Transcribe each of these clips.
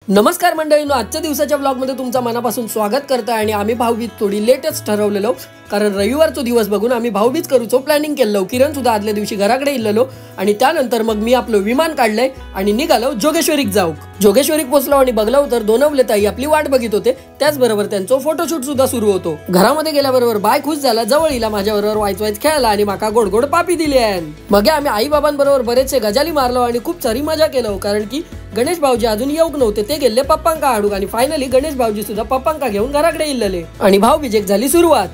नमस्कार मंडळींनो, आजच्या दिवसाच्या ब्लॉगमध्ये तुमचं मनापासून स्वागत करतो आणि आम्ही भाऊबीज थोडी लेटच ठरवलेलो कारण रविवारचा दिवस बघून आम्ही भाऊबीज करूचो प्लॅनिंग केलं। किरण सुद्धा आदल्या दिवशी घराकडे इल्लेलो आणि त्यानंतर मग मी आपलं विमान काढलंय आणि निघालो जोगेश्वरीक जाऊ। जोगेश्वरीक पोहोचलो आणि बघलो तर दोनवले ताई आपली वाट बघित होते, त्याचबरोबर त्यांचा फोटोशूट सुद्धा सुरू होतो। घरामध्ये गेल्याबरोबर बाय खुश झाला, जवळ इला माझ्याबरोबर वाईच खेळला आणि माका गोड गोड पापी दिली। मग आम्ही आई बाबांबरोबर बरेचसे गजाली मारलो आणि खूप सारी मजा केलो कारण की गणेश भाऊजी अजून येऊक नव्हते, ते गेले पप्पांका हाडूक आणि फायनली गणेश भाऊजी सुद्धा पप्पांका घेऊन घराकडे इल्लेले आणि भाऊबीजेक झाली सुरुवात।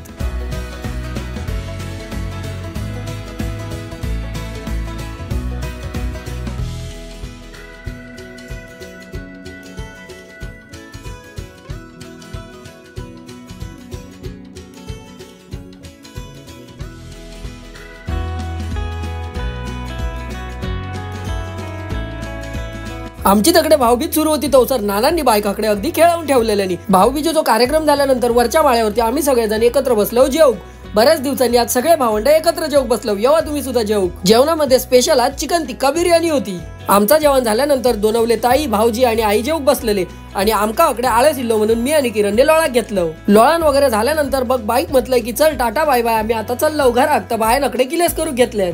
आमची तकडे भाऊबीज सुरू होती तवसर नानांनी बायकाकडे अगदी खेळवून ठेवलेल्यानी। भाऊबीजेचा कार्यक्रम झाल्यानंतर वरच्या माळ्यावरती आम्ही सगळेजण एकत्र बसलो जेवूक। बऱ्याच दिवसांनी आज सगळे भावंड एकत्र जेवूक बसलो, येवा तुम्ही सुद्धा जेवूक। जेवणामध्ये स्पेशल आज चिकन टिक्का बिर्याणी होती। आमचा जेवण झाल्यानंतर दोनवले ताई, भाऊजी आणि आई जेवूक बसलेले आणि आमका अकडे आळस इल्लो म्हणून मी आणि किरणने लोळा घेतलं। लोळण वगैरे झाल्यानंतर बघ बाईक म्हटलंय की चल टाटा बाय बाय, आम्ही आता चाललो घरात। तर बाहेर अकडे किलेस करू घेतले।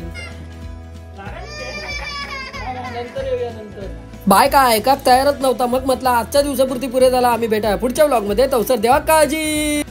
बाय काय ऐकाक तयारच नव्हता, मग म्हटलं आजच्या दिवसापुरती पुरे झाला, आम्ही भेटा पुढच्या व्लॉग मध्ये। तवसर देवा काळजी।